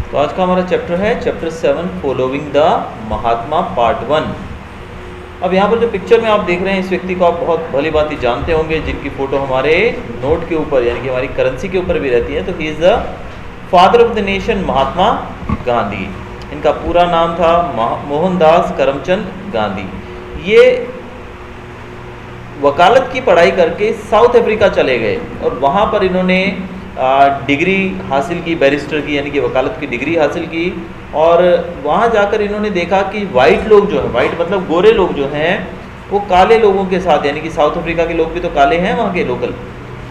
तो आज का हमारा चैप्टर है chapter 7 following the Mahatma part 1। अब यहाँ पर जो पिक्चर में आप देख रहे हैं इस व्यक्ति को आप बहुत भली बात ही जानते होंगे, जिनकी फ़ोटो हमारे नोट के ऊपर यानी कि हमारी करेंसी के ऊपर भी रहती है। तो he is the father of the nation Mahatma Gandhi. इनका पूरा नाम था मोहनदास करमचंद गांधी। ये वकालत की पढ़ाई करके साउथ अफ्रीका चले गए और वहाँ पर इन्होंने डिग्री हासिल की, बैरिस्टर की यानी कि वकालत की डिग्री हासिल की। और वहाँ जाकर इन्होंने देखा कि वाइट लोग जो हैं, वाइट मतलब गोरे लोग जो हैं, वो काले लोगों के साथ यानी कि साउथ अफ्रीका के लोग भी तो काले हैं वहाँ के लोकल,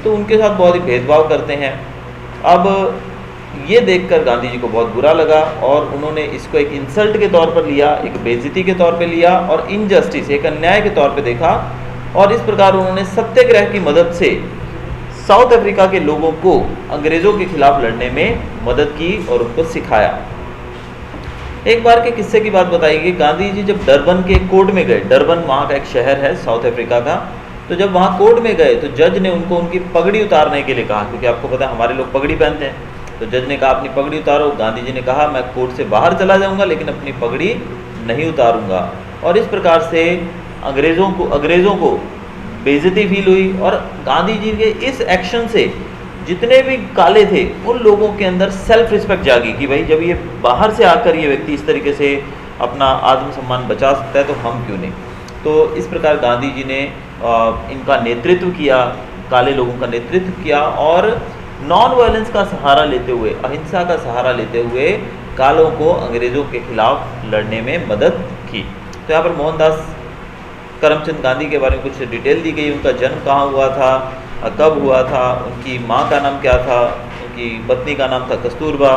तो उनके साथ बहुत ही भेदभाव करते हैं। अब ये देखकर गांधी जी को बहुत बुरा लगा और उन्होंने इसको एक इंसल्ट के तौर पर लिया, एक बेइज्जती के तौर पर लिया और इनजस्टिस, एक अन्याय के तौर पर देखा। और इस प्रकार उन्होंने सत्याग्रह की मदद से साउथ अफ्रीका के लोगों को अंग्रेज़ों के खिलाफ लड़ने में मदद की और उनको सिखाया। एक बार के किस्से की बात बताई कि गांधी जी जब डरबन के कोर्ट में गए, डरबन वहाँ का एक शहर है साउथ अफ्रीका का, तो जब वहाँ कोर्ट में गए तो जज ने उनको उनकी पगड़ी उतारने के लिए कहा, क्योंकि आपको पता है हमारे लोग पगड़ी पहनते हैं। तो जज ने कहा अपनी पगड़ी उतारो। गांधी जी ने कहा मैं कोर्ट से बाहर चला जाऊँगा लेकिन अपनी पगड़ी नहीं उतारूँगा। और इस प्रकार से अंग्रेज़ों को बेइज्जती फील हुई। और गांधी जी के इस एक्शन से जितने भी काले थे उन लोगों के अंदर सेल्फ रिस्पेक्ट जागी कि भाई जब ये बाहर से आकर ये व्यक्ति इस तरीके से अपना आत्मसम्मान बचा सकता है तो हम क्यों नहीं। तो इस प्रकार गांधी जी ने इनका नेतृत्व किया, काले लोगों का नेतृत्व किया और नॉन वायलेंस का सहारा लेते हुए, अहिंसा का सहारा लेते हुए कालों को अंग्रेज़ों के खिलाफ लड़ने में मदद की। तो यहाँ पर मोहनदास करमचंद गांधी के बारे में कुछ डिटेल दी गई। उनका जन्म कहाँ हुआ था, कब हुआ था, उनकी माँ का नाम क्या था, उनकी पत्नी का नाम था कस्तूरबा,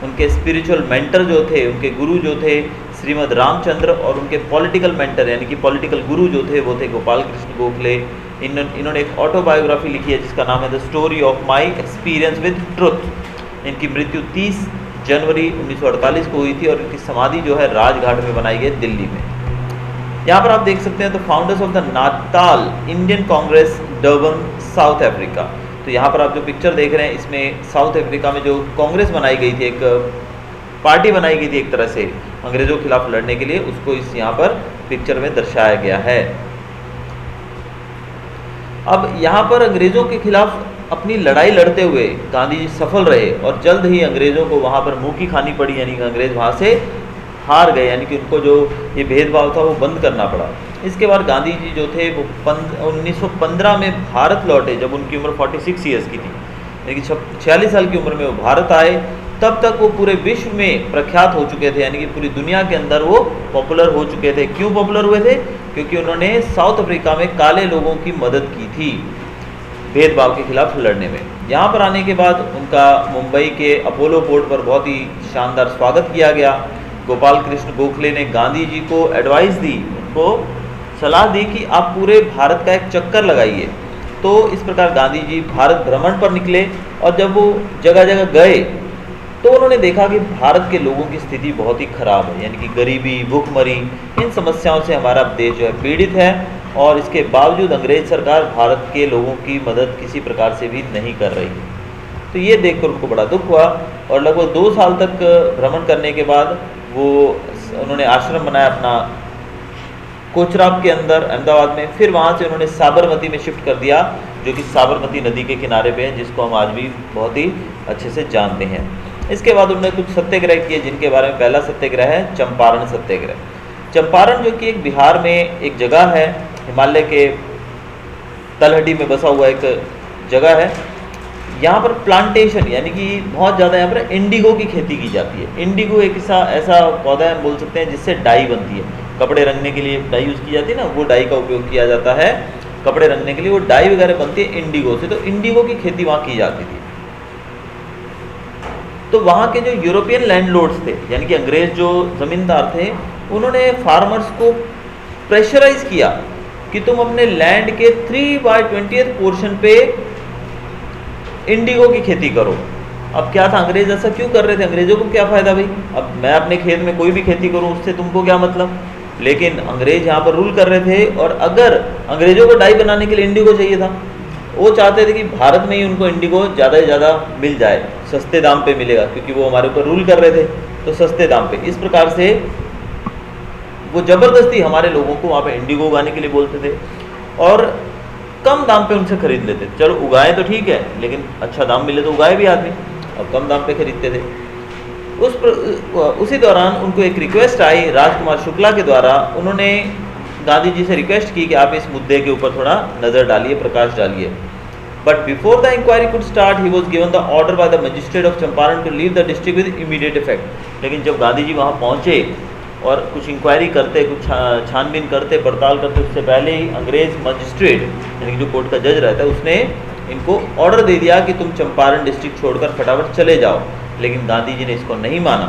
उनके स्पिरिचुअल मेंटर जो थे, उनके गुरु जो थे श्रीमद रामचंद्र, और उनके पॉलिटिकल मेंटर यानी कि पॉलिटिकल गुरु जो थे वो थे गोपाल कृष्ण गोखले। इन्होंने एक ऑटोबायोग्राफी लिखी है जिसका नाम है the story of my experience with truth. इनकी मृत्यु 30 जनवरी 1948 को हुई थी और इनकी समाधि जो है राजघाट में बनाई गई दिल्ली में। यहाँ पर आप देख सकते हैं तो founders of the Natal Indian Congress Durban South Africa. तो यहाँ पर आप जो पिक्चर देख रहे हैं इसमें साउथ अफ्रीका में जो कांग्रेस बनाई गई थी, एक पार्टी बनाई गई थी एक तरह से अंग्रेज़ों के खिलाफ लड़ने के लिए, उसको इस यहाँ पर पिक्चर में दर्शाया गया है। अब यहाँ पर अंग्रेज़ों के खिलाफ अपनी लड़ाई लड़ते हुए गांधी जी सफल रहे और जल्द ही अंग्रेज़ों को वहाँ पर मुँह की खानी पड़ी, यानी कि अंग्रेज़ वहाँ से हार गए, यानी कि उनको जो ये भेदभाव था वो बंद करना पड़ा। इसके बाद गांधी जी जो थे वो 1915 में भारत लौटे जब उनकी उम्र 46 ईयर्स की थी, यानी कि 46 साल की उम्र में वो भारत आए। तब तक वो पूरे विश्व में प्रख्यात हो चुके थे, यानी कि पूरी दुनिया के अंदर वो पॉपुलर हो चुके थे। क्यों पॉपुलर हुए थे? क्योंकि उन्होंने साउथ अफ्रीका में काले लोगों की मदद की थी भेदभाव के खिलाफ लड़ने में। यहाँ पर आने के बाद उनका मुंबई के अपोलो पोर्ट पर बहुत ही शानदार स्वागत किया गया। गोपाल कृष्ण गोखले ने गांधी जी को एडवाइस दी, उनको सलाह दी कि आप पूरे भारत का एक चक्कर लगाइए। तो इस प्रकार गांधी जी भारत भ्रमण पर निकले और जब वो जगह जगह गए तो उन्होंने देखा कि भारत के लोगों की स्थिति बहुत ही खराब है, यानी कि गरीबी, भूखमरी, इन समस्याओं से हमारा देश जो है पीड़ित है। और इसके बावजूद अंग्रेज सरकार भारत के लोगों की मदद किसी प्रकार से भी नहीं कर रही है। तो ये देखकर उनको बड़ा दुख हुआ और लगभग 2 साल तक भ्रमण करने के बाद उन्होंने आश्रम बनाया अपना कोचराब के अंदर अहमदाबाद में। फिर वहाँ से उन्होंने साबरमती में शिफ्ट कर दिया, जो कि साबरमती नदी के किनारे पे है, जिसको हम आज भी बहुत ही अच्छे से जानते हैं। इसके बाद उन्होंने कुछ सत्याग्रह किए, जिनके बारे में पहला सत्याग्रह है चंपारण सत्याग्रह। चंपारण जो कि एक बिहार में एक जगह है, हिमालय के तलहटी में बसा हुआ एक जगह है। यहाँ पर प्लांटेशन यानी कि बहुत ज़्यादा यहाँ पर इंडिगो की खेती की जाती है। इंडिगो एक ऐसा पौधा है बोल सकते हैं जिससे डाई बनती है, कपड़े रंगने के लिए डाई यूज़ की जाती है ना, वो डाई का उपयोग किया जाता है कपड़े रंगने के लिए, वो डाई वगैरह बनती है इंडिगो से। तो इंडिगो की खेती वहाँ की जाती थी। तो वहाँ के जो यूरोपियन लैंडलॉर्ड्स थे यानी कि अंग्रेज जो ज़मींदार थे, उन्होंने फार्मर्स को प्रेशराइज किया कि तुम अपने लैंड के 3/20 पोर्शन पे इंडिगो की खेती करो। अब क्या था, अंग्रेज ऐसा क्यों कर रहे थे? अंग्रेजों को क्या फ़ायदा भाई, अब मैं अपने खेत में कोई भी खेती करूं उससे तुमको क्या मतलब। लेकिन अंग्रेज यहाँ पर रूल कर रहे थे और अगर अंग्रेजों को डाई बनाने के लिए इंडिगो चाहिए था, वो चाहते थे कि भारत में ही उनको इंडिगो ज़्यादा से ज़्यादा मिल जाए। सस्ते दाम पे मिलेगा, क्योंकि वो हमारे ऊपर रूल कर रहे थे, तो सस्ते दाम पे। इस प्रकार से वो ज़बरदस्ती हमारे लोगों को वहाँ पे इंडिगो उगाने के लिए बोलते थे और कम दाम पे उनसे खरीद लेते थे। चलो उगाए तो ठीक है, लेकिन अच्छा दाम मिले तो उगाए भी आदमी, और कम दाम पे खरीदते थे। उसी दौरान उनको एक रिक्वेस्ट आई राजकुमार शुक्ला के द्वारा। उन्होंने गांधी जी से रिक्वेस्ट की कि आप इस मुद्दे के ऊपर थोड़ा नज़र डालिए, प्रकाश डालिए। But before the inquiry could start he was given the order by the magistrate of Champaran to leave the district with immediate effect. लेकिन जब गांधी जी वहाँ पहुँचे और कुछ इंक्वायरी करते, कुछ छानबीन करते, पड़ताल करते, उससे पहले ही अंग्रेज मजिस्ट्रेट यानी कि जो कोर्ट का जज रहता है उसने इनको ऑर्डर दे दिया कि तुम चंपारण डिस्ट्रिक्ट छोड़कर फटाफट चले जाओ। लेकिन गांधी जी ने इसको नहीं माना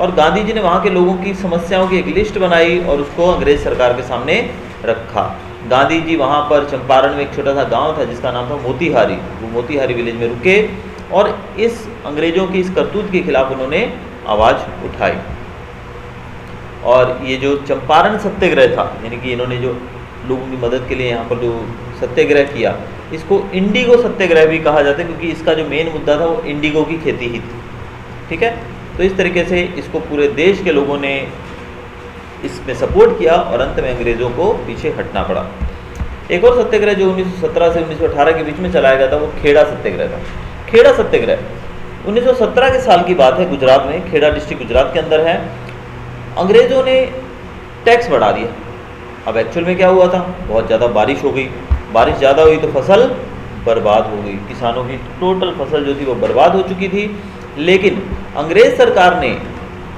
और गांधी जी ने वहाँ के लोगों की समस्याओं की एक लिस्ट बनाई और उसको अंग्रेज सरकार के सामने रखा। गांधी जी वहाँ पर चंपारण में एक छोटा सा गांव था जिसका नाम था मोतीहारी, वो मोतीहारी विलेज में रुके और इस अंग्रेजों की इस करतूत के खिलाफ उन्होंने आवाज़ उठाई। और ये जो चंपारण सत्याग्रह था, यानी कि इन्होंने जो लोगों की मदद के लिए यहाँ पर जो सत्याग्रह किया, इसको इंडिगो सत्याग्रह भी कहा जाता है, क्योंकि इसका जो मेन मुद्दा था वो इंडिगो की खेती ही थी। ठीक है, तो इस तरीके से इसको पूरे देश के लोगों ने इसमें सपोर्ट किया और अंत में अंग्रेज़ों को पीछे हटना पड़ा। एक और सत्याग्रह जो 1917 से 1918 के बीच में चलाया गया था वो खेड़ा सत्याग्रह था। खेड़ा सत्याग्रह 1917 के साल की बात है, गुजरात में, खेड़ा डिस्ट्रिक्ट गुजरात के अंदर है। अंग्रेज़ों ने टैक्स बढ़ा दिया। अब एक्चुअल में क्या हुआ था, बहुत ज़्यादा बारिश हो गई, बारिश ज़्यादा हुई तो फसल बर्बाद हो गई, किसानों की टोटल फसल जो थी वो बर्बाद हो चुकी थी। लेकिन अंग्रेज़ सरकार ने,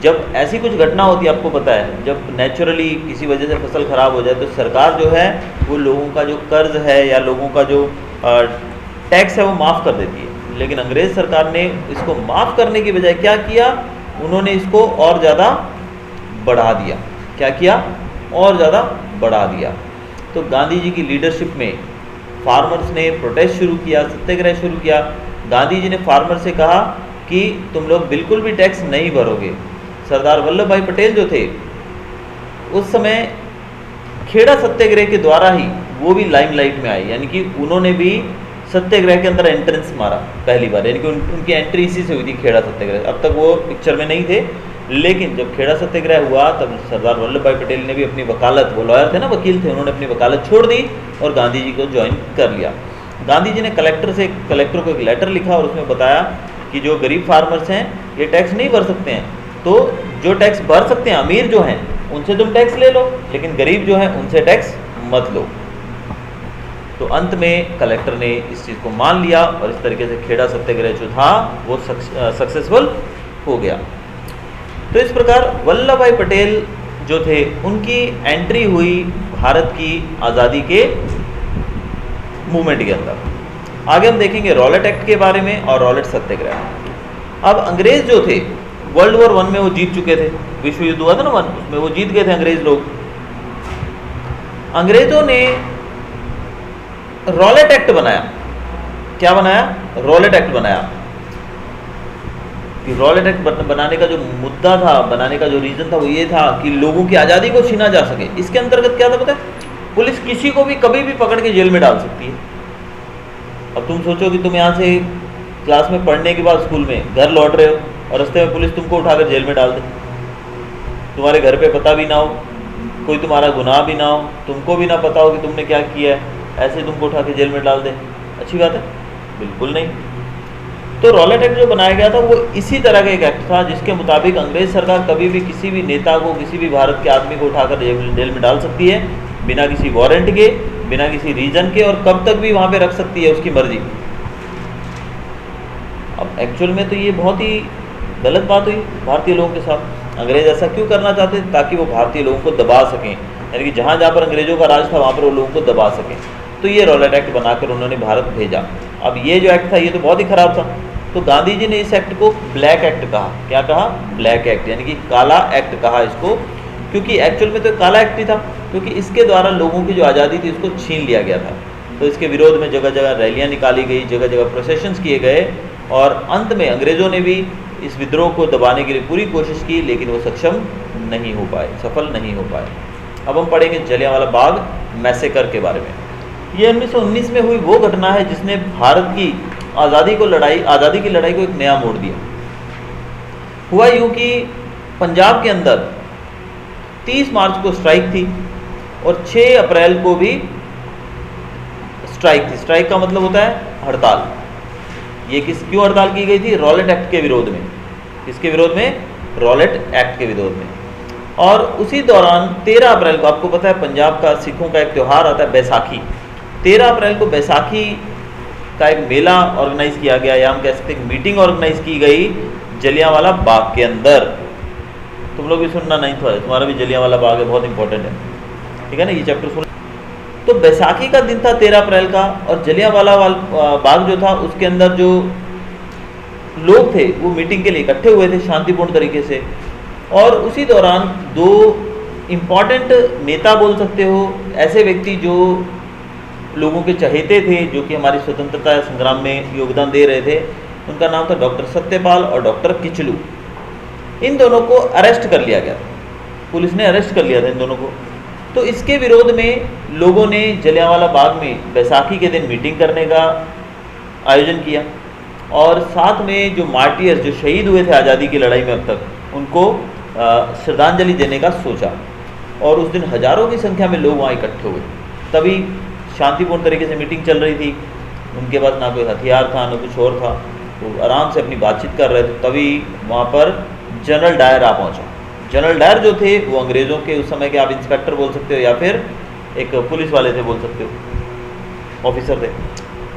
जब ऐसी कुछ घटना होती है, आपको पता है, जब नेचुरली किसी वजह से फसल ख़राब हो जाए तो सरकार जो है वो लोगों का जो कर्ज है या लोगों का जो टैक्स है वो माफ़ कर देती है। लेकिन अंग्रेज़ सरकार ने इसको माफ़ करने की बजाय क्या किया, उन्होंने इसको और ज़्यादा बढ़ा दिया। क्या किया, और ज़्यादा बढ़ा दिया। तो गांधी जी की लीडरशिप में फार्मर्स ने प्रोटेस्ट शुरू किया, सत्याग्रह शुरू किया। गांधी जी ने फार्मर से कहा कि तुम लोग बिल्कुल भी टैक्स नहीं भरोगे। सरदार वल्लभ भाई पटेल जो थे उस समय खेड़ा सत्याग्रह के द्वारा ही वो भी लाइमलाइट में आए, यानी कि उन्होंने भी सत्याग्रह के अंदर एंट्रेंस मारा पहली बार, यानी कि उनकी एंट्री इसी से हुई थी, खेड़ा सत्याग्रह। अब तक वो पिक्चर में नहीं थे, लेकिन जब खेड़ा सत्याग्रह हुआ तब सरदार वल्लभ भाई पटेल ने भी अपनी वकालत, वो लॉयर थे ना, वकील थे, उन्होंने अपनी वकालत छोड़ दी और गांधी जी को ज्वाइन कर लिया। गांधी जी ने कलेक्टर को एक लेटर लिखा और उसमें बताया कि जो गरीब फार्मर्स हैं ये टैक्स नहीं भर सकते हैं, तो जो टैक्स भर सकते हैं, अमीर जो हैं उनसे तुम टैक्स ले लो, लेकिन गरीब जो हैं उनसे टैक्स मत लो। तो अंत में कलेक्टर ने इस चीज़ को मान लिया और इस तरीके से खेड़ा सत्याग्रह जो था वो सक्सेसफुल हो गया। तो इस प्रकार वल्लभ भाई पटेल जो थे उनकी एंट्री हुई भारत की आज़ादी के मूवमेंट के अंदर। आगे हम देखेंगे रॉलेट एक्ट के बारे में और रॉलेट सत्याग्रह। अब अंग्रेज जो थे वर्ल्ड वॉर 1 में वो जीत चुके थे, विश्व युद्ध हुआ था ना 1, उसमें वो जीत गए थे अंग्रेज लोग। अंग्रेजों ने रॉलेट एक्ट बनाया। क्या बनाया, रॉलेट एक्ट बनाया। कि रॉलेट एक्ट बनाने का जो मुद्दा था, बनाने का जो रीज़न था वो ये था कि लोगों की आज़ादी को छीना जा सके। इसके अंतर्गत क्या था पता है, पुलिस किसी को भी कभी भी पकड़ के जेल में डाल सकती है। अब तुम सोचो कि तुम यहाँ से क्लास में पढ़ने के बाद स्कूल में घर लौट रहे हो और रास्ते में पुलिस तुमको उठाकर जेल में डाल दे, तुम्हारे घर पे पता भी ना हो, कोई तुम्हारा गुनाह भी ना हो, तुमको भी ना पता हो कि तुमने क्या किया है, ऐसे तुमको उठा के जेल में डाल दे, अच्छी बात है? बिल्कुल नहीं। तो रॉलेट एक्ट जो बनाया गया था वो इसी तरह का एक एक्ट था जिसके मुताबिक अंग्रेज सरकार कभी भी किसी भी नेता को, किसी भी भारत के आदमी को उठाकर जेल में डाल सकती है बिना किसी वारंट के, बिना किसी रीजन के, और कब तक भी वहाँ पे रख सकती है उसकी मर्जी। अब एक्चुअल में तो ये बहुत ही गलत बात हुई भारतीय लोगों के साथ। अंग्रेज ऐसा क्यों करना चाहते थे, ताकि वो भारतीय लोगों को दबा सकें, यानी कि जहाँ जहाँ पर अंग्रेजों का राज था वहाँ पर वो लोगों को दबा सकें। तो ये रॉलेट एक्ट बनाकर उन्होंने भारत भेजा। अब ये जो एक्ट था ये तो बहुत ही ख़राब था, तो गांधी जी ने इस एक्ट को ब्लैक एक्ट कहा। क्या कहा? ब्लैक एक्ट, यानी कि काला एक्ट कहा इसको, क्योंकि एक्चुअल में तो काला एक्ट ही था, क्योंकि इसके द्वारा लोगों की जो आज़ादी थी उसको छीन लिया गया था। तो इसके विरोध में जगह जगह रैलियाँ निकाली गई, जगह जगह प्रोसेशंस किए गए, और अंत में अंग्रेज़ों ने भी इस विद्रोह को दबाने के लिए पूरी कोशिश की, लेकिन वो सक्षम नहीं हो पाए, सफल नहीं हो पाए। अब हम पढ़ेंगे जलियांवाला बाग मैसेकर के बारे में। ये 1919 में हुई वो घटना है जिसने भारत की आज़ादी की लड़ाई को एक नया मोड़ दिया। हुआ यूँ कि पंजाब के अंदर 30 मार्च को स्ट्राइक थी और 6 अप्रैल को भी स्ट्राइक थी। स्ट्राइक का मतलब होता है हड़ताल। ये क्यों हड़ताल की गई थी? रॉलेट एक्ट के विरोध में। किसके विरोध में? रॉलेट एक्ट के विरोध में। और उसी दौरान 13 अप्रैल को, आपको पता है पंजाब का सिखों का एक त्यौहार आता है बैसाखी। 13 अप्रैल को बैसाखी का एक मेला ऑर्गेनाइज किया गया, या हम कह सकते हैं मीटिंग ऑर्गेनाइज की गई जलियांवाला बाग के अंदर। तुम लोग भी सुनना नहीं था, तुम्हारा भी जलियांवाला बाग है, बहुत इंपॉर्टेंट है, ठीक है ना, ये चैप्टर सुन। तो बैसाखी का दिन था 13 अप्रैल का, और जलियांवाला बाग जो था उसके अंदर जो लोग थे वो मीटिंग के लिए इकट्ठे हुए थे शांतिपूर्ण तरीके से। और उसी दौरान 2 इम्पॉर्टेंट नेता बोल सकते हो, ऐसे व्यक्ति जो लोगों के चहेते थे, जो कि हमारी स्वतंत्रता संग्राम में योगदान दे रहे थे, उनका नाम था डॉक्टर सत्यपाल और डॉक्टर किचलू। इन दोनों को अरेस्ट कर लिया गया, पुलिस ने अरेस्ट कर लिया था इन दोनों को। तो इसके विरोध में लोगों ने जलियांवाला बाग में बैसाखी के दिन मीटिंग करने का आयोजन किया, और साथ में जो मार्टियर्स, जो शहीद हुए थे आज़ादी की लड़ाई में अब तक, उनको श्रद्धांजलि देने का सोचा। और उस दिन हज़ारों की संख्या में लोग वहाँ इकट्ठे हुए। तभी शांतिपूर्ण तरीके से मीटिंग चल रही थी, उनके पास ना कोई हथियार था ना कुछ और था, वो आराम से अपनी बातचीत कर रहे थे। तभी वहाँ पर जनरल डायर आ पहुँचा। जनरल डायर जो थे वो अंग्रेज़ों के उस समय के आप इंस्पेक्टर बोल सकते हो या फिर एक पुलिस वाले थे बोल सकते हो, ऑफिसर थे।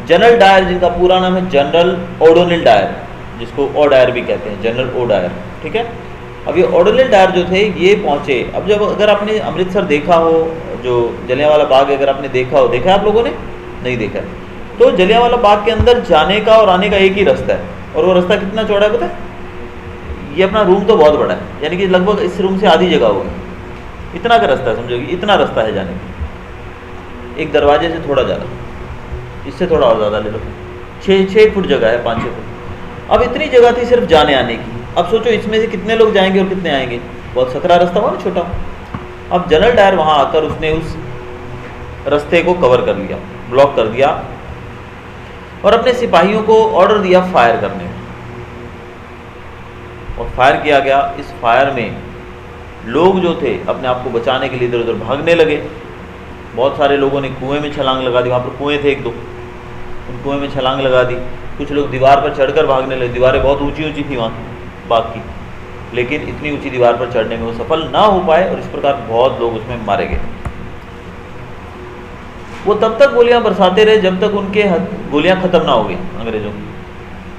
जनरल डायर, जिनका पूरा नाम है जनरल ओडोनिल डायर, जिसको ओ डायर भी कहते हैं, जनरल ओ डायर, ठीक है। अब ये ओडोनिल डायर जो थे ये पहुँचे। अब जब अगर आपने अमृतसर देखा हो, जो जलियांवाला बाग अगर आपने देखा हो, देखा है आप लोगों ने? नहीं देखा है। तो जलियांवाला बाग के अंदर जाने का और आने का एक ही रास्ता है, और वो रास्ता कितना चौड़ा है पता है? ये अपना रूम तो बहुत बड़ा है, यानी कि लगभग इस रूम से आधी जगह होगी, इतना का रास्ता है, समझोगे, इतना रास्ता है जाने का। एक दरवाजे से थोड़ा ज़्यादा, इससे थोड़ा और ज़्यादा ले लो, 6 फुट जगह है, 5-6 फुट। अब इतनी जगह थी सिर्फ जाने आने की। अब सोचो इसमें से कितने लोग जाएंगे और कितने आएंगे, बहुत सकरा रास्ता हुआ ना, छोटा। अब जनरल डायर वहाँ आकर उसने उस रास्ते को कवर कर लिया, ब्लॉक कर दिया, और अपने सिपाहियों को ऑर्डर दिया फायर करने, और फायर किया गया। इस फायर में लोग जो थे अपने आप को बचाने के लिए इधर उधर भागने लगे। बहुत सारे लोगों ने कुएं में छलांग लगा दी, वहाँ पर कुएं थे 1-2, उन कुएं में छलांग लगा दी। कुछ लोग दीवार पर चढ़कर भागने लगे। दीवारें बहुत ऊंची ऊंची थी वहाँ की बाग की, लेकिन इतनी ऊंची दीवार पर चढ़ने में वो सफल ना हो पाए, और इस प्रकार बहुत लोग उसमें मारे गए। वो तब तक गोलियां बरसाते रहे जब तक उनके गोलियां खत्म ना हो गई अंग्रेजों की,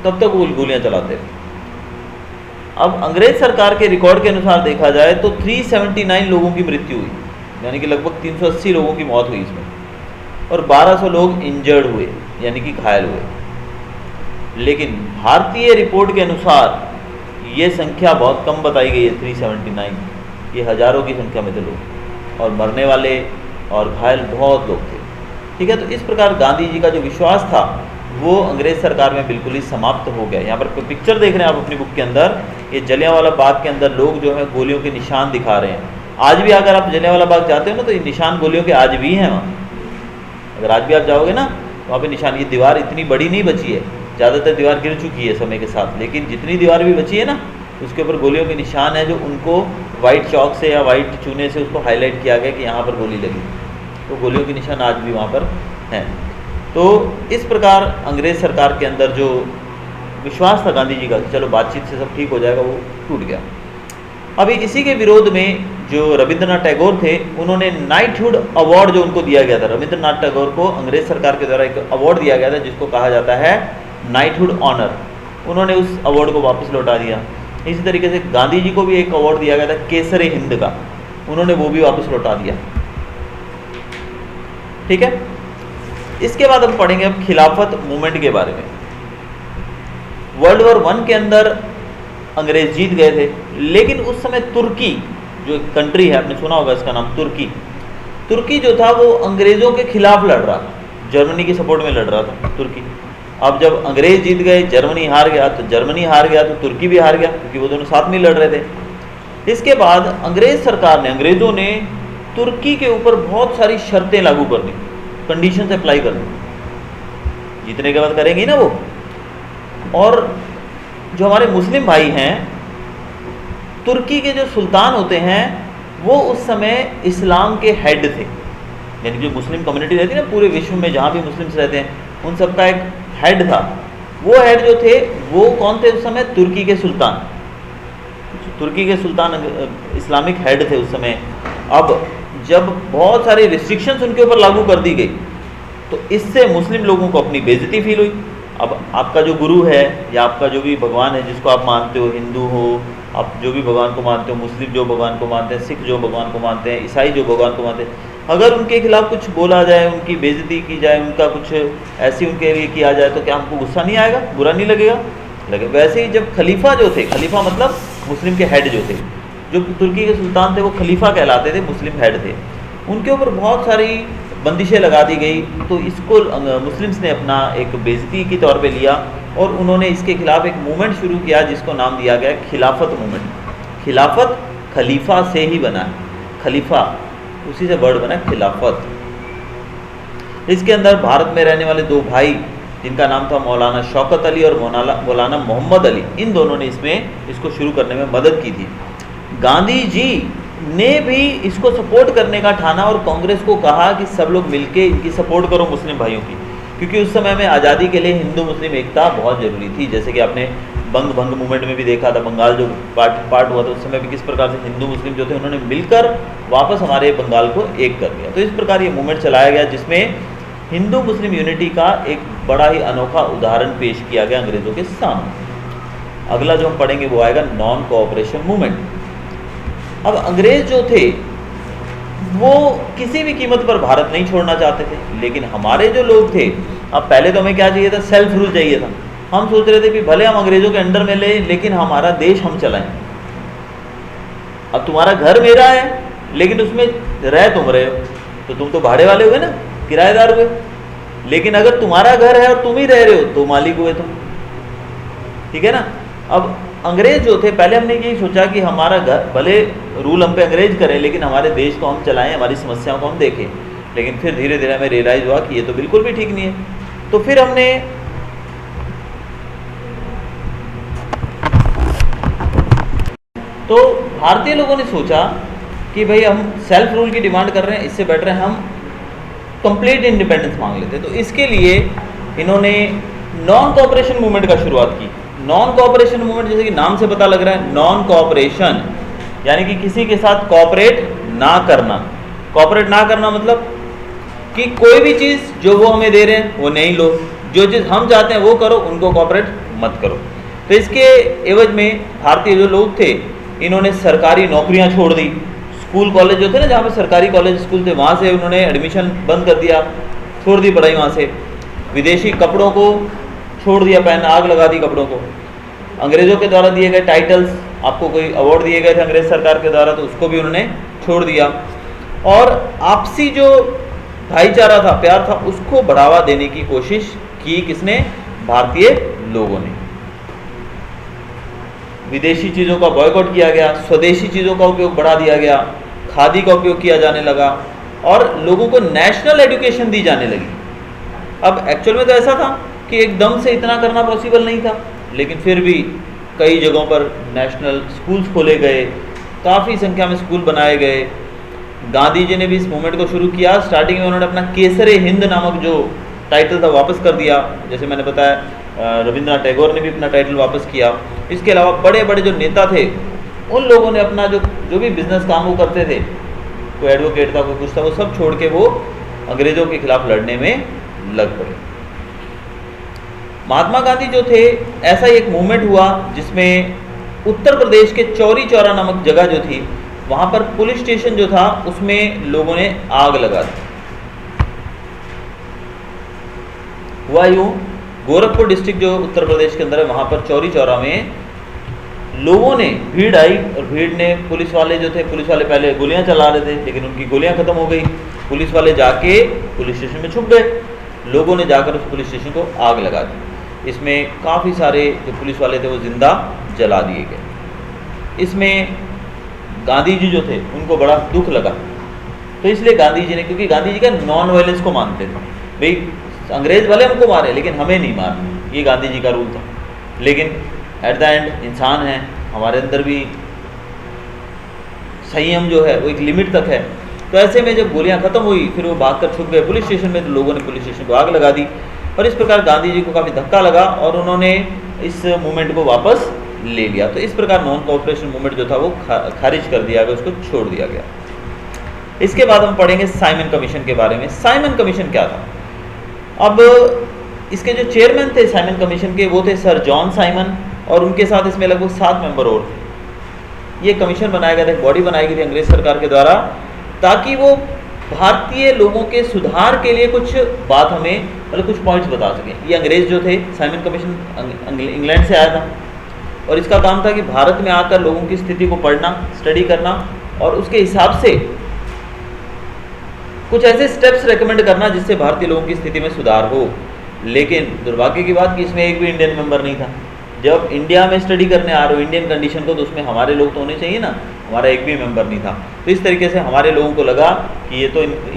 तब तक वो गोलियां चलाते रहे। अब अंग्रेज सरकार के रिकॉर्ड के अनुसार देखा जाए तो 379 लोगों की मृत्यु हुई, यानी कि लगभग 380 लोगों की मौत हुई इसमें, और 1200 लोग इंजर्ड हुए, यानी कि घायल हुए। लेकिन भारतीय रिपोर्ट के अनुसार ये संख्या बहुत कम बताई गई है, 379। ये हज़ारों की संख्या में थे लोग, और मरने वाले और घायल बहुत लोग थे, ठीक है। तो इस प्रकार गांधी जी का जो विश्वास था वो अंग्रेज सरकार में बिल्कुल ही समाप्त हो गया। यहाँ पर पिक्चर देख रहे हैं आप अपनी बुक के अंदर, ये जलियांवाला बाग के अंदर लोग जो है गोलियों के निशान दिखा रहे हैं। आज भी अगर आप जलियांवाला बाग जाते हो ना, तो ये निशान गोलियों के आज भी हैं वहाँ। अगर आज भी आप जाओगे ना, वहाँ पे निशान, ये दीवार इतनी बड़ी नहीं बची है, ज़्यादातर दीवार गिर चुकी है समय के साथ, लेकिन जितनी दीवार भी बची है ना, उसके ऊपर गोलियों के निशान है, जो उनको वाइट चौक से या वाइट चूने से उसको हाईलाइट किया गया कि यहाँ पर गोली लगी। तो गोलियों के निशान आज भी वहाँ पर हैं। तो इस प्रकार अंग्रेज सरकार के अंदर जो विश्वास था गांधी जी का कि चलो बातचीत से सब ठीक हो जाएगा, वो टूट गया। अभी इसी के विरोध में जो रविंद्रनाथ टैगोर थे, उन्होंने नाइटहुड अवार्ड जो उनको दिया गया था, रविंद्रनाथ टैगोर को अंग्रेज सरकार के द्वारा एक अवार्ड दिया गया था जिसको कहा जाता है नाइटहुड ऑनर, उन्होंने उस अवार्ड को वापस लौटा दिया। इसी तरीके से गांधी जी को भी एक अवार्ड दिया गया था केसर हिंद का, उन्होंने वो भी वापस लौटा दिया, ठीक है। इसके बाद हम पढ़ेंगे अब खिलाफत मूवमेंट के बारे में। वर्ल्ड वॉर 1 के अंदर अंग्रेज जीत गए थे, लेकिन उस समय तुर्की जो एक कंट्री है, आपने सुना होगा इसका नाम तुर्की, तुर्की जो था वो अंग्रेजों के खिलाफ लड़ रहा था, जर्मनी की सपोर्ट में लड़ रहा था तुर्की। अब जब अंग्रेज जीत गए, जर्मनी हार गया, तो जर्मनी हार गया तो तुर्की भी हार गया, क्योंकि वो दोनों साथ में लड़ रहे थे। इसके बाद अंग्रेज सरकार ने, अंग्रेजों ने तुर्की के ऊपर बहुत सारी शर्तें लागू कर दी, कंडीशंस अप्लाई कर दी। जीतने के बाद करेंगी ना वो, और जो हमारे मुस्लिम भाई हैं, तुर्की के जो सुल्तान होते हैं वो उस समय इस्लाम के हेड थे, यानी जो मुस्लिम कम्युनिटी रहती है ना पूरे विश्व में, जहाँ भी मुस्लिम्स रहते हैं उन सब का एक हेड था। वो हेड जो थे वो कौन थे उस समय? तुर्की के सुल्तान। तुर्की के सुल्तान इस्लामिक हेड थे उस समय। अब जब बहुत सारी रिस्ट्रिक्शंस उनके ऊपर लागू कर दी गई तो इससे मुस्लिम लोगों को अपनी बेइज्जती फील हुई। अब आपका जो गुरु है या आपका जो भी भगवान है जिसको आप मानते हो, हिंदू हो, आप जो भी भगवान को मानते हो, मुस्लिम जो भगवान को मानते हैं, सिख जो भगवान को मानते हैं, ईसाई जो भगवान को मानते हैं, अगर उनके खिलाफ कुछ बोला जाए, उनकी बेइज्जती की जाए, उनका कुछ ऐसी उनके लिए किया जाए तो क्या हमको गुस्सा नहीं आएगा, बुरा नहीं लगेगा? लगे। वैसे ही जब खलीफा जो थे, खलीफा मतलब मुस्लिम के हेड जो थे, जो तुर्की के सुल्तान थे वो खलीफा कहलाते थे, मुस्लिम हेड थे, उनके ऊपर बहुत सारी बंदिशें लगा दी गई। तो इसको मुस्लिम्स ने अपना एक बेइज्जती के तौर पे लिया और उन्होंने इसके खिलाफ एक मूवमेंट शुरू किया जिसको नाम दिया गया खिलाफत मूवमेंट। खिलाफत खलीफा से ही बना है, खलीफा उसी से वर्ड बना है खिलाफत। इसके अंदर भारत में रहने वाले दो भाई जिनका नाम था मौलाना शौकत अली और मौलाना मोहम्मद अली, इन दोनों ने इसको शुरू करने में मदद की थी। गांधी जी ने भी इसको सपोर्ट करने का ठाना और कांग्रेस को कहा कि सब लोग मिलके इनकी सपोर्ट करो मुस्लिम भाइयों की, क्योंकि उस समय में आज़ादी के लिए हिंदू मुस्लिम एकता बहुत ज़रूरी थी। जैसे कि आपने बंग भंग मूवमेंट में भी देखा था, बंगाल जो पार्ट हुआ था उस समय भी किस प्रकार से हिंदू मुस्लिम जो थे उन्होंने मिलकर वापस हमारे बंगाल को एक कर दिया। तो इस प्रकार ये मूवमेंट चलाया गया जिसमें हिंदू मुस्लिम यूनिटी का एक बड़ा ही अनोखा उदाहरण पेश किया गया अंग्रेज़ों के सामने। अगला जो हम पढ़ेंगे वो आएगा नॉन कोऑपरेशन मूवमेंट। अब अंग्रेज जो थे वो किसी भी कीमत पर भारत नहीं छोड़ना चाहते थे, लेकिन हमारे जो लोग थे, अब पहले तो हमें क्या चाहिए था? सेल्फ रूल चाहिए था। हम सोच रहे थे कि भले हम अंग्रेजों के अंडर में ले, लेकिन हमारा देश हम चलाएं। अब तुम्हारा घर मेरा है लेकिन उसमें रह तुम रहे हो, तो तुम तो भाड़े वाले हुए ना, किराएदार हुए। लेकिन अगर तुम्हारा घर है और तुम ही रह रहे हो तो मालिक हुए तुम, ठीक है ना। अब अंग्रेज जो थे, पहले हमने यही सोचा कि हमारा घर, भले रूल हम पे अंग्रेज करें लेकिन हमारे देश को हम चलाएं, हमारी समस्याओं को हम देखें। लेकिन फिर धीरे धीरे हमें रियलाइज़ हुआ कि ये तो बिल्कुल भी ठीक नहीं है। तो फिर हमने तो भारतीय लोगों ने सोचा कि भाई हम सेल्फ रूल की डिमांड कर रहे हैं, इससे बेटर है हम कंप्लीट इंडिपेंडेंस मांग लेते। तो इसके लिए इन्होंने नॉन कोऑपरेशन मूवमेंट का शुरुआत की। नॉन कोऑपरेशन मूवमेंट जैसे कि नाम से पता लग रहा है, नॉन कोऑपरेशन यानी कि किसी के साथ कोऑपरेट ना करना। कोऑपरेट ना करना मतलब कि कोई भी चीज़ जो वो हमें दे रहे हैं वो नहीं लो, जो चीज़ हम चाहते हैं वो करो, उनको कोऑपरेट मत करो। तो इसके एवज में भारतीय जो लोग थे इन्होंने सरकारी नौकरियां छोड़ दी। स्कूल कॉलेज जो थे ना, जहाँ पे सरकारी कॉलेज स्कूल थे, वहाँ से उन्होंने एडमिशन बंद कर दिया, छोड़ दी पढ़ाई वहाँ से। विदेशी कपड़ों को छोड़ दिया, पहनना आग लगा दी कपड़ों को। अंग्रेज़ों के द्वारा दिए गए टाइटल्स, आपको कोई अवार्ड दिए गए थे अंग्रेज सरकार के द्वारा, तो उसको भी उन्होंने छोड़ दिया। और आपसी जो भाईचारा था, प्यार था, उसको बढ़ावा देने की कोशिश की किसने? भारतीय लोगों ने। विदेशी चीज़ों का बॉयकॉट किया गया, स्वदेशी चीज़ों का उपयोग बढ़ा दिया गया, खादी का उपयोग किया जाने लगा और लोगों को नेशनल एजुकेशन दी जाने लगी। अब एक्चुअल में तो ऐसा था कि एकदम से इतना करना पॉसिबल नहीं था, लेकिन फिर भी कई जगहों पर नेशनल स्कूल्स खोले गए, काफ़ी संख्या में स्कूल बनाए गए। गांधी जी ने भी इस मूवमेंट को शुरू किया। स्टार्टिंग में उन्होंने अपना केसरे हिंद नामक जो टाइटल था वापस कर दिया, जैसे मैंने बताया। रविंद्रनाथ टैगोर ने भी अपना टाइटल वापस किया। इसके अलावा बड़े बड़े जो नेता थे उन लोगों ने अपना जो भी बिजनेस काम वो करते थे, कोई एडवोकेट था, कोई कुछ था, वो सब छोड़ के वो अंग्रेज़ों के खिलाफ लड़ने में लग पड़े। महात्मा गांधी जो थे, ऐसा एक मूवमेंट हुआ जिसमें उत्तर प्रदेश के चौरी चौरा नामक जगह जो थी, वहाँ पर पुलिस स्टेशन जो था उसमें लोगों ने आग लगा दी। हुआ यूँ, गोरखपुर डिस्ट्रिक्ट जो उत्तर प्रदेश के अंदर है, वहाँ पर चौरी चौरा में लोगों ने, भीड़ आई और भीड़ ने, पुलिस वाले जो थे, पुलिस वाले पहले गोलियां चला रहे थे लेकिन उनकी गोलियां खत्म हो गई। पुलिस वाले जाके पुलिस स्टेशन में छुप गए। लोगों ने जाकर उस पुलिस स्टेशन को आग लगा दी। इसमें काफ़ी सारे जो पुलिस वाले थे वो जिंदा जला दिए गए। इसमें गांधी जी जो थे उनको बड़ा दुख लगा, तो इसलिए गांधी जी ने, क्योंकि गांधी जी का नॉन वायलेंस को मानते थे, भाई अंग्रेज भले हमको मारे लेकिन हमें नहीं मारना, ये गांधी जी का रूल था। लेकिन एट द एंड इंसान है, हमारे अंदर भी संयम जो है वो एक लिमिट तक है। तो ऐसे में जब गोलियां ख़त्म हुई फिर वो भागकर छुप गए पुलिस स्टेशन में, तो लोगों ने पुलिस स्टेशन को आग लगा दी और इस प्रकार गांधी जी को काफ़ी धक्का लगा और उन्होंने इस मूवमेंट को वापस ले लिया। तो इस प्रकार नॉन कोऑपरेशन मूवमेंट जो था वो खारिज कर दिया गया, उसको छोड़ दिया गया। इसके बाद हम पढ़ेंगे साइमन कमीशन के बारे में। साइमन कमीशन क्या था? अब इसके जो चेयरमैन थे साइमन कमीशन के वो थे सर जॉन साइमन, और उनके साथ इसमें लगभग 7 मेंबर और थे। ये कमीशन बनाया गया था, एक बॉडी बनाई गई थी अंग्रेज सरकार के द्वारा, ताकि वो भारतीय लोगों के सुधार के लिए कुछ बात हमें मतलब कुछ पॉइंट्स बता सकें। ये अंग्रेज जो थे, साइमन कमीशन इंग्लैंड से आया था और इसका काम था कि भारत में आकर लोगों की स्थिति को पढ़ना, स्टडी करना और उसके हिसाब से कुछ ऐसे स्टेप्स रेकमेंड करना जिससे भारतीय लोगों की स्थिति में सुधार हो। लेकिन दुर्भाग्य की बात कि इसमें एक भी इंडियन मेंबर नहीं था। जब इंडिया में स्टडी करने आ रहे हो इंडियन कंडीशन को, तो उसमें हमारे लोग तो होने चाहिए ना, हमारा एक भी मेंबर नहीं था। तो इस तरीके से हमारे लोगों को लगा कि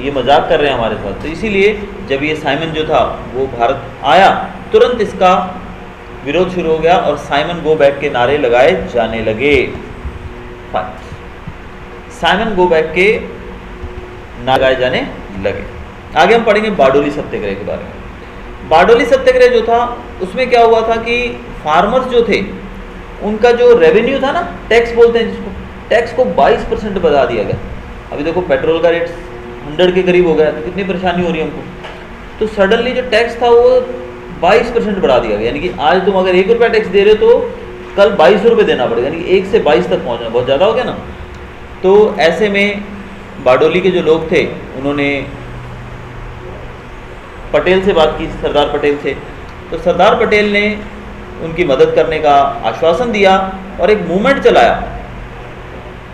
ये मजाक कर रहे हैं हमारे साथ। तो इसीलिए जब ये साइमन जो था वो भारत आया, तुरंत इसका विरोध शुरू हो गया और साइमन गो बैक के नारे लगाए जाने लगे। साइमन गो बैक के नारे लगाए जाने लगे। आगे हम पढ़ेंगे बारडोली सत्याग्रह के बारे में। बारडोली सत्याग्रह जो था उसमें क्या हुआ था कि फार्मर्स जो थे उनका जो रेवेन्यू था ना, टैक्स बोलते हैं जिसको, टैक्स को 22% बढ़ा दिया गया। अभी देखो पेट्रोल का रेट 100 के करीब हो गया, तो कितनी परेशानी हो रही है हमको। तो सडनली जो टैक्स था वो 22% बढ़ा दिया गया, यानी कि आज तुम अगर 1 रुपया टैक्स दे रहे हो तो कल 22 रुपये देना पड़ेगा, यानी कि 1 से 22 तक पहुँचना बहुत ज़्यादा हो गया ना। तो ऐसे में बारडोली के जो लोग थे उन्होंने पटेल से बात की, सरदार पटेल से। तो सरदार पटेल ने उनकी मदद करने का आश्वासन दिया और एक मूवमेंट चलाया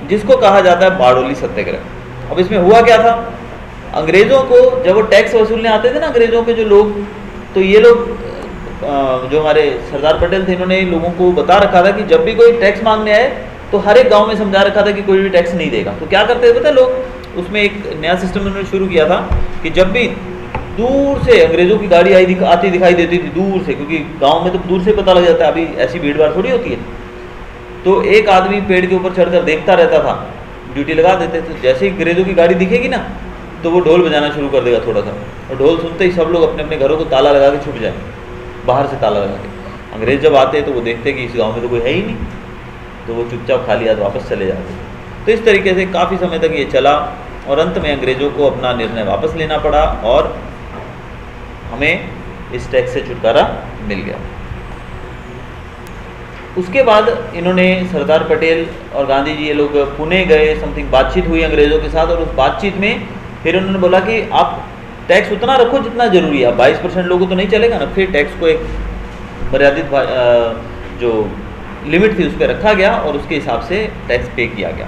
जिसको कहा जाता है बारडोली सत्याग्रह। अब इसमें हुआ क्या था, अंग्रेज़ों को जब वो टैक्स वसूलने आते थे ना अंग्रेज़ों के जो लोग, तो ये लोग जो हमारे सरदार पटेल थे इन्होंने लोगों को बता रखा था कि जब भी कोई टैक्स मांगने आए तो हर एक गांव में समझा रखा था कि कोई भी टैक्स नहीं देगा। तो क्या करते थे पता है लोग, उसमें एक नया सिस्टम उन्होंने शुरू किया था कि जब भी दूर से अंग्रेज़ों की गाड़ी आती दिखाई देती थी दूर से, क्योंकि गांव में तो दूर से पता लग जाता है, अभी ऐसी भीड़ भाड़ थोड़ी होती है। तो एक आदमी पेड़ के ऊपर चढ़कर देखता रहता था, ड्यूटी लगा देते थे। जैसे ही अंग्रेज़ों की गाड़ी दिखेगी ना तो वो ढोल बजाना शुरू कर देगा थोड़ा सा, और ढोल सुनते ही सब लोग अपने अपने घरों को ताला लगा के छुप जाए, बाहर से ताला लगा के। अंग्रेज़ जब आते हैं तो वो देखते कि इस गाँव में तो कोई है ही नहीं, तो वो चुपचाप खाली हाथ वापस चले जाते। तो इस तरीके से काफ़ी समय तक ये चला और अंत में अंग्रेज़ों को अपना निर्णय वापस लेना पड़ा और हमें इस टैक्स से छुटकारा मिल गया। उसके बाद इन्होंने सरदार पटेल और गांधी जी ये लोग पुणे गए, समथिंग बातचीत हुई अंग्रेज़ों के साथ, और उस बातचीत में फिर उन्होंने बोला कि आप टैक्स उतना रखो जितना ज़रूरी है, 22% लोगों तो नहीं चलेगा ना। फिर टैक्स को एक मर्यादित जो लिमिट थी उस पर रखा गया और उसके हिसाब से टैक्स पे किया गया।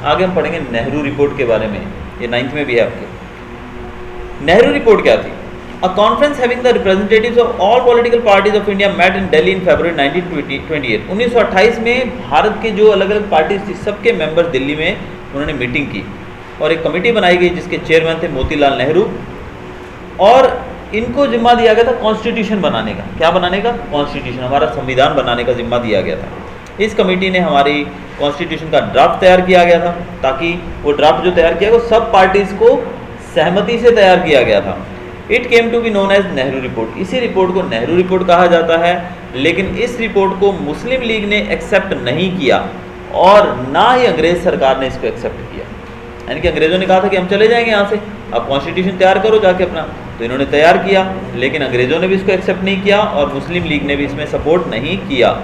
आगे हम पढ़ेंगे नेहरू रिपोर्ट के बारे में, ये 9th में भी है आपके। नेहरू रिपोर्ट क्या थी? A conference having the representatives of all political parties of India met in Delhi in February 1928। 1928 में भारत के जो अलग अलग पार्टीज थी सबके मेंबर्स दिल्ली में उन्होंने मीटिंग की और एक कमेटी बनाई गई जिसके चेयरमैन थे मोतीलाल नेहरू, और इनको जिम्मा दिया गया था कॉन्स्टिट्यूशन बनाने का। क्या बनाने का? कॉन्स्टिट्यूशन, हमारा संविधान बनाने का जिम्मा दिया गया था। इस कमेटी ने हमारी कॉन्स्टिट्यूशन का ड्राफ्ट तैयार किया गया था, ताकि वो ड्राफ्ट जो तैयार किया वो सब पार्टीज को सहमति से तैयार किया गया था। It came to be known as Nehru report. इसी रिपोर्ट को नेहरू रिपोर्ट कहा जाता है, लेकिन इस रिपोर्ट को मुस्लिम लीग ने एक्सेप्ट नहीं किया और ना ही अंग्रेज सरकार ने इसको एक्सेप्ट किया। यानी कि अंग्रेज़ों ने कहा था कि हम चले जाएंगे यहाँ से, आप कॉन्स्टिट्यूशन तैयार करो जाके अपना, तो इन्होंने तैयार किया, लेकिन अंग्रेज़ों ने भी इसको एक्सेप्ट नहीं किया और मुस्लिम लीग ने भी इसमें सपोर्ट नहीं किया।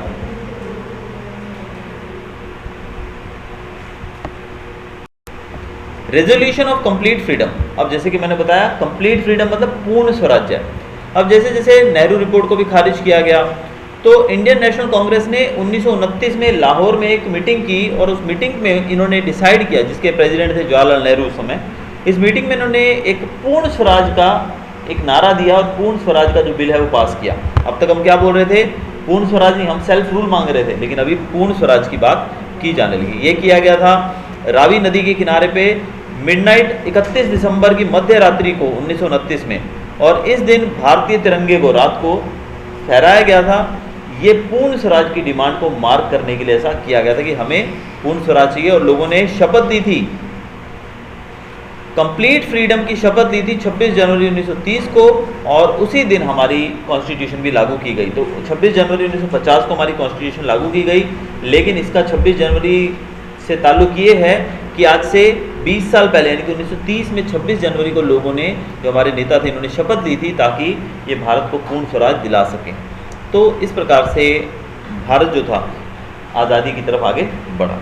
Resolution of complete freedom. अब जैसे कि मैंने बताया कंप्लीट फ्रीडम मतलब पूर्ण स्वराज्य। अब जैसे जैसे नेहरू रिपोर्ट को भी खारिज किया गया, तो इंडियन नेशनल कांग्रेस ने 1929 में लाहौर में एक मीटिंग की और उस मीटिंग में इन्होंने डिसाइड किया, जिसके प्रेसिडेंट थे जवाहरलाल नेहरू उस समय। इस मीटिंग में इन्होंने एक पूर्ण स्वराज का एक नारा दिया और पूर्ण स्वराज का जो बिल है वो पास किया। अब तक हम क्या बोल रहे थे? पूर्ण स्वराज नहीं, हम सेल्फ रूल मांग रहे थे, लेकिन अभी पूर्ण स्वराज की बात की जाने लगी। ये किया गया था रावी नदी के किनारे पे मिडनाइट 31 दिसंबर की मध्य रात्रि को 1929 में, और इस दिन भारतीय तिरंगे को रात को फहराया गया था। ये पूर्ण स्वराज की डिमांड को मार्क करने के लिए ऐसा किया गया था कि हमें पूर्ण स्वराज चाहिए। और लोगों ने शपथ दी थी, कंप्लीट फ्रीडम की शपथ ली थी 26 जनवरी 1930 को, और उसी दिन हमारी कॉन्स्टिट्यूशन भी लागू की गई। तो 26 जनवरी 1950 को हमारी कॉन्स्टिट्यूशन लागू की गई, लेकिन इसका 26 जनवरी से ताल्लुक ये है कि आज से 20 साल पहले यानी कि 1930 में 26 जनवरी को लोगों ने, जो हमारे नेता थे, इन्होंने शपथ ली थी ताकि ये भारत को पूर्ण स्वराज दिला सकें। तो इस प्रकार से भारत जो था आज़ादी की तरफ आगे बढ़ा।